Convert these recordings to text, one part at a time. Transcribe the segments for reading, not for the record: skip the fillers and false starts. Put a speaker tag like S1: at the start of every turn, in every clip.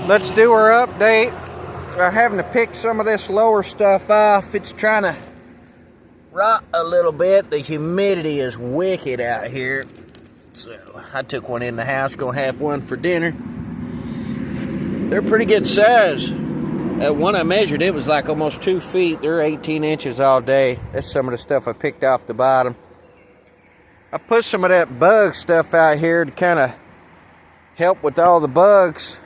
S1: let's do our update. We're having to pick some of this lower stuff off. It's trying to rot a little bit. The humidity is wicked out here. So I took one in the house, gonna have one for dinner. They're pretty good size. One I measured, it was like almost 2 feet. They're 18 inches all day. That's some of the stuff I picked off the bottom. I put some of that bug stuff out here to kind of help with all the bugs.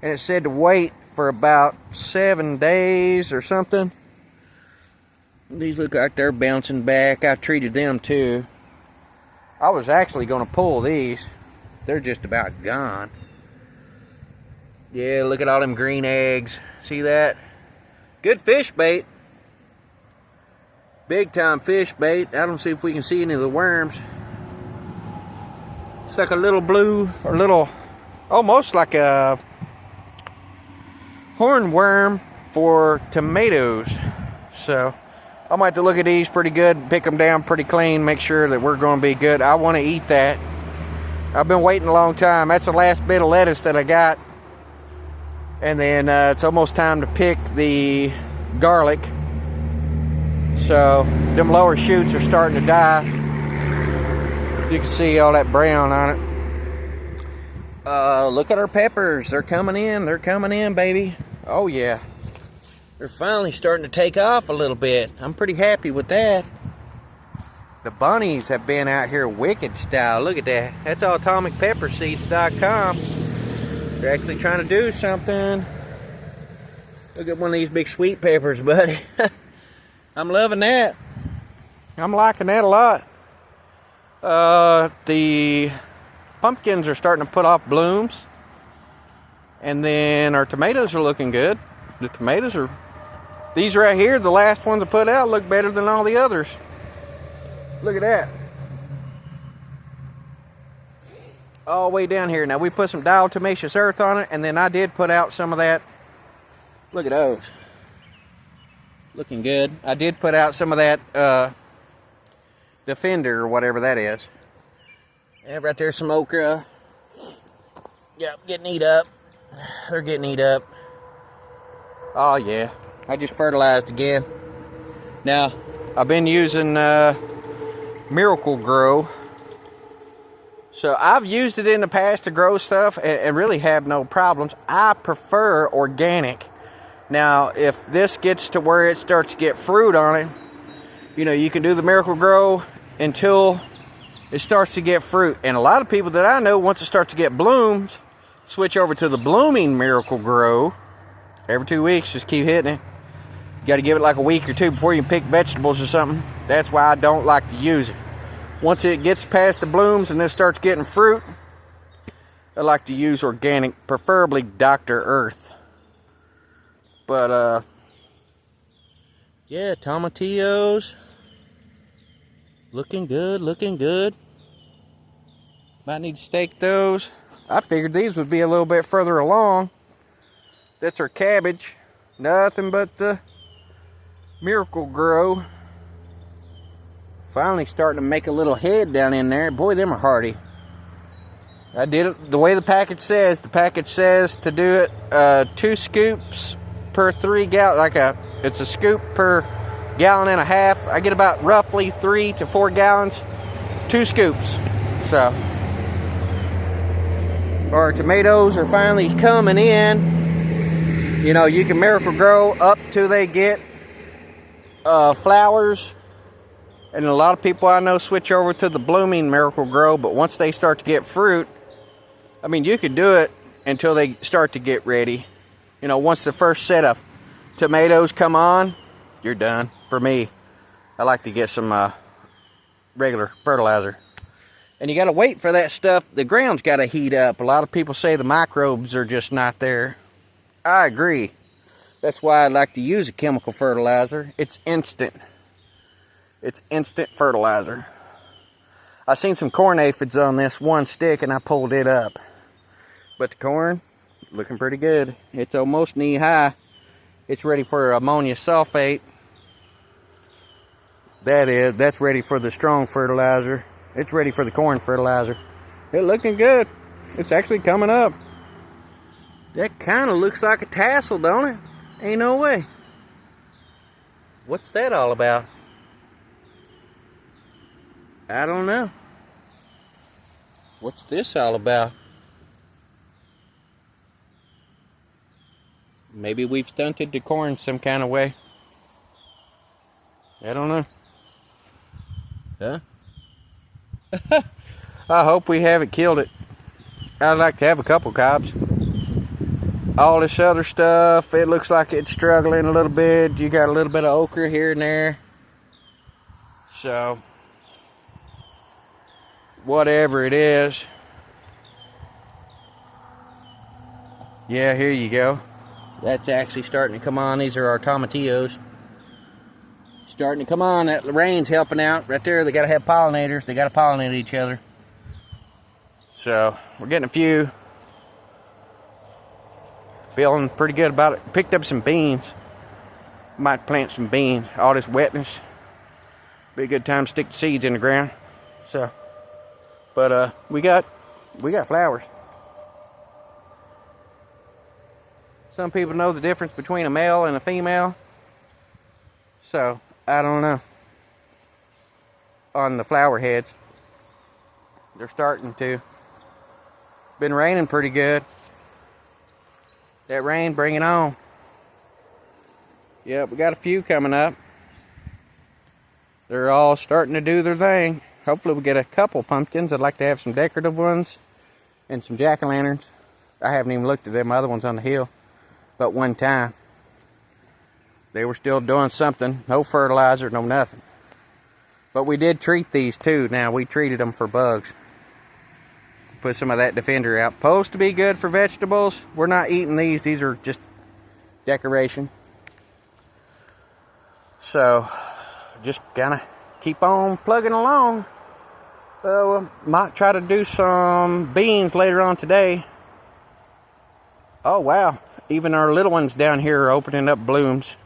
S1: And it said to wait for about 7 days or something. These look like they're bouncing back. I treated them too. I was actually going to pull these. They're just about gone. Yeah, look at all them green eggs. See that? Good fish bait. Big time fish bait. I don't see if we can see any of the worms. It's like a little blue, or little, almost like a hornworm for tomatoes. So I might have to look at these pretty good, pick them down pretty clean, make sure that we're going to be good. I want to eat that. I've been waiting a long time. That's the last bit of lettuce that I got. And then it's almost time to pick the garlic. So them lower shoots are starting to die. You can see all that brown on it. Look at our peppers. They're coming in. They're coming in, baby. Oh yeah. They're finally starting to take off a little bit. I'm pretty happy with that. The bunnies have been out here wicked style. Look at that. That's AtomicPepperSeeds.com. They're actually trying to do something. Look at one of these big sweet peppers, buddy. I'm loving that. I'm liking that a lot. The pumpkins are starting to put off blooms. And then our tomatoes are looking good. The tomatoes are, these right here, the last ones I put out, look better than all the others. Look at that. All the way down here. Now we put some diatomaceous earth on it, and then I did put out some of that. Look at those. Looking good. I did put out some of that Defender or whatever that is. Yeah, right there's some okra. Yep, getting eat up. They're getting eat up. Oh yeah, I just fertilized again. Now, I've been using Miracle-Gro. So I've used it in the past to grow stuff and really have no problems. I prefer organic. Now, if this gets to where it starts to get fruit on it, you know, you can do the Miracle-Gro until it starts to get fruit. And a lot of people that I know, once it starts to get blooms, switch over to the blooming Miracle-Gro. Every 2 weeks, just keep hitting it. You got to give it like a week or two before you can pick vegetables or something. That's why I don't like to use it. Once it gets past the blooms and then starts getting fruit, I like to use organic, preferably Dr. Earth. But, yeah, tomatillos. Looking good, looking good. Might need to stake those. I figured these would be a little bit further along. That's our cabbage. Nothing but the Miracle-Gro. Finally starting to make a little head down in there. Boy, them are hardy. I did it the way the package says. The package says to do it 2 scoops per 3 gallons. It's a scoop per gallon and a half. I get about roughly 3 to 4 gallons. 2 scoops. So our tomatoes are finally coming in. You know, you can Miracle-Gro up till they get flowers. And a lot of people I know switch over to the blooming Miracle-Gro, but once they start to get fruit, I mean, you can do it until they start to get ready. You know, once the first set of tomatoes come on, you're done. For me, I like to get some regular fertilizer. And you got to wait for that stuff. The ground's got to heat up. A lot of people say the microbes are just not there. I agree. That's why I like to use a chemical fertilizer. It's instant. It's instant fertilizer. I seen some corn aphids on this one stick and I pulled it up. But the corn, looking pretty good. It's almost knee high. It's ready for ammonia sulfate. That's ready for the strong fertilizer. It's ready for the corn fertilizer. It's looking good. It's actually coming up. That kind of looks like a tassel, don't it? Ain't no way. What's that all about? I don't know. What's this all about? Maybe we've stunted the corn some kind of way. I don't know. Huh? I hope we haven't killed it. I'd like to have a couple cobs. All this other stuff, it looks like it's struggling a little bit. You got a little bit of okra here and there. So, whatever it is. Yeah, here you go. That's actually starting to come on. These are our tomatillos. Starting to come on. That rain's helping out. Right there, they got to have pollinators. They got to pollinate each other. So, we're getting a few. Feeling pretty good about it. Picked up some beans. Might plant some beans. All this wetness. Be a good time to stick the seeds in the ground. So, but we got flowers. Some people know the difference between a male and a female. So, I don't know. On the flower heads. They're starting to. Been raining pretty good. That rain, bring it on. Yep, we got a few coming up. They're all starting to do their thing. Hopefully we get a couple pumpkins. I'd like to have some decorative ones and some jack-o'-lanterns. I haven't even looked at them other ones on the hill. But one time, they were still doing something. No fertilizer, no nothing. But we did treat these too. Now, we treated them for bugs. Put some of that Defender out. Supposed to be good for vegetables. We're not eating these. These are just decoration. So, just kind of keep on plugging along. Might try to do some beans later on today. Oh, wow. Even our little ones down here are opening up blooms.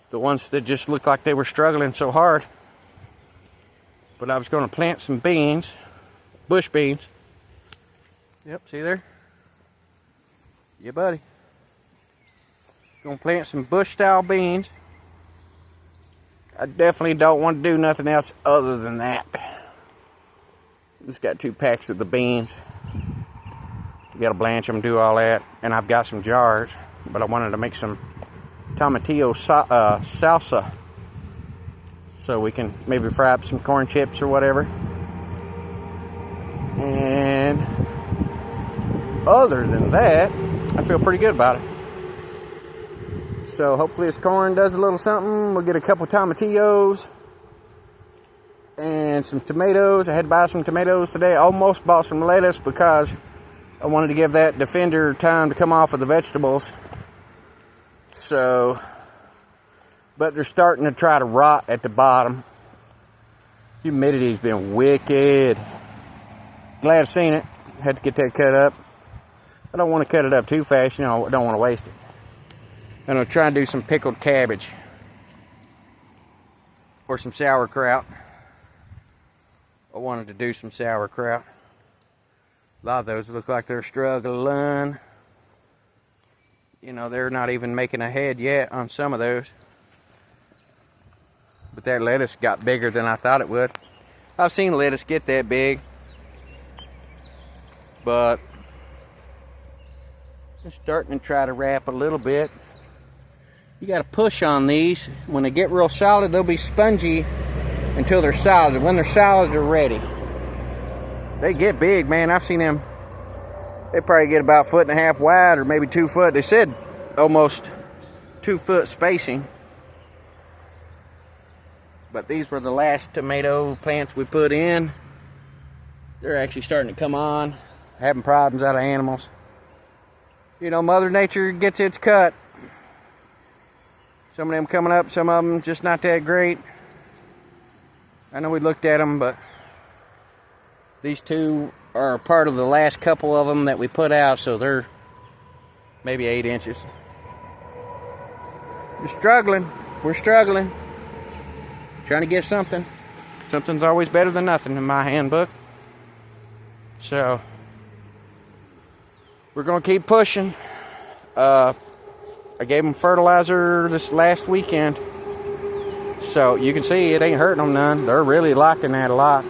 S1: The ones that just looked like they were struggling so hard. But I was going to plant some beans. Bush beans. Yep, see there? Yeah, buddy. Gonna plant some bush style beans. I definitely don't want to do nothing else other than that. Just got 2 packs of the beans. You gotta blanch them, do all that. And I've got some jars, but I wanted to make some tomatillo salsa. So we can maybe fry up some corn chips or whatever. And other than that, I feel pretty good about it. So hopefully this corn does a little something. We'll get a couple tomatillos and some tomatoes. I had to buy some tomatoes today. I almost bought some lettuce because I wanted to give that Defender time to come off of the vegetables. So, but they're starting to try to rot at the bottom. Humidity's been wicked. Glad I've seen it. Had to get that cut up. I don't want to cut it up too fast, you know, I don't want to waste it. And I'll try and do some pickled cabbage. Or some sauerkraut. I wanted to do some sauerkraut. A lot of those look like they're struggling. You know, they're not even making a head yet on some of those. But that lettuce got bigger than I thought it would. I've seen lettuce get that big. But just starting to try to wrap a little bit. You got to push on these. When they get real solid, they'll be spongy until they're solid. When they're solid, they're ready. They get big, man. I've seen them. They probably get about 1.5 feet wide or maybe 2 foot. They said almost 2 foot spacing. But these were the last tomato plants we put in. They're actually starting to come on. Having problems out of animals. You know, Mother Nature gets its cut. Some of them coming up, some of them just not that great. I know we looked at them, but these two are part of the last couple of them that we put out, so they're maybe 8 inches. We're struggling. We're struggling. Trying to get something. Something's always better than nothing in my handbook. So, we're gonna keep pushing. I gave them fertilizer this last weekend, so you can see it ain't hurting them none. They're really liking that a lot.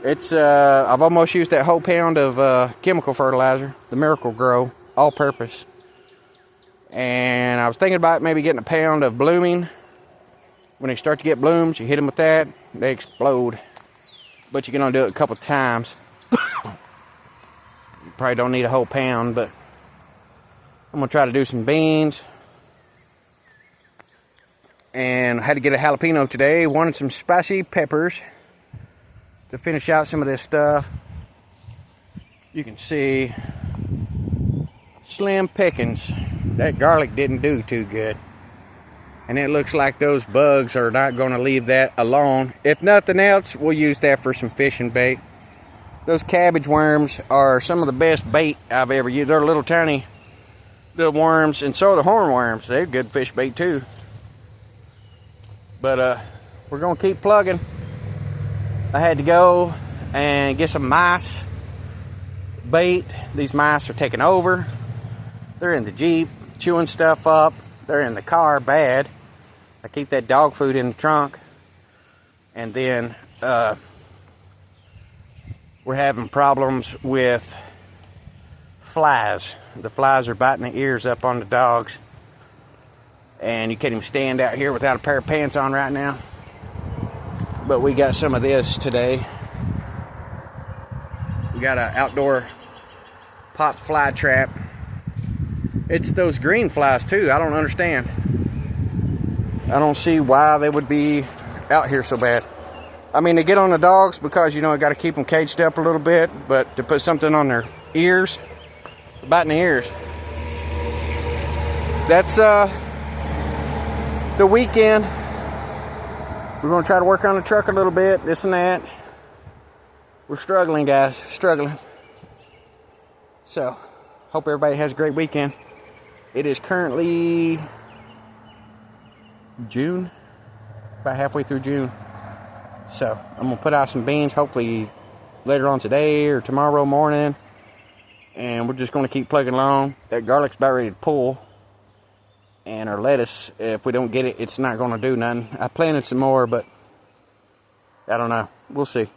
S1: It's I've almost used that whole pound of chemical fertilizer, the Miracle-Gro, all purpose. And I was thinking about maybe getting a pound of blooming. When they start to get blooms, you hit them with that, they explode. But you can only do it a couple times. You probably don't need a whole pound, but I'm gonna try to do some beans. And I had to get a jalapeno today. Wanted some spicy peppers to finish out some of this stuff. You can see slim pickings. That garlic didn't do too good. And it looks like those bugs are not going to leave that alone. If nothing else, we'll use that for some fishing bait. Those cabbage worms are some of the best bait I've ever used. They're little tiny little worms, and so are the hornworms. They're good fish bait too. But we're going to keep plugging. I had to go and get some mice bait. These mice are taking over. They're in the Jeep chewing stuff up. They're in the car bad. I keep that dog food in the trunk. And then we're having problems with flies. The flies are biting the ears up on the dogs. And you can't even stand out here without a pair of pants on right now. But we got some of this today. We got an outdoor pop fly trap. It's those green flies too. I don't understand. I don't see why they would be out here so bad. I mean, they get on the dogs because, you know, I got to keep them caged up a little bit, but to put something on their ears, biting the ears. That's the weekend. We're going to try to work on the truck a little bit, this and that. We're struggling, guys, struggling. So, hope everybody has a great weekend. It is currently June, about halfway through June. So, I'm going to put out some beans, hopefully later on today or tomorrow morning. And we're just going to keep plugging along. That garlic's about ready to pull. And our lettuce, if we don't get it, it's not going to do nothing. I planted some more, but I don't know. We'll see.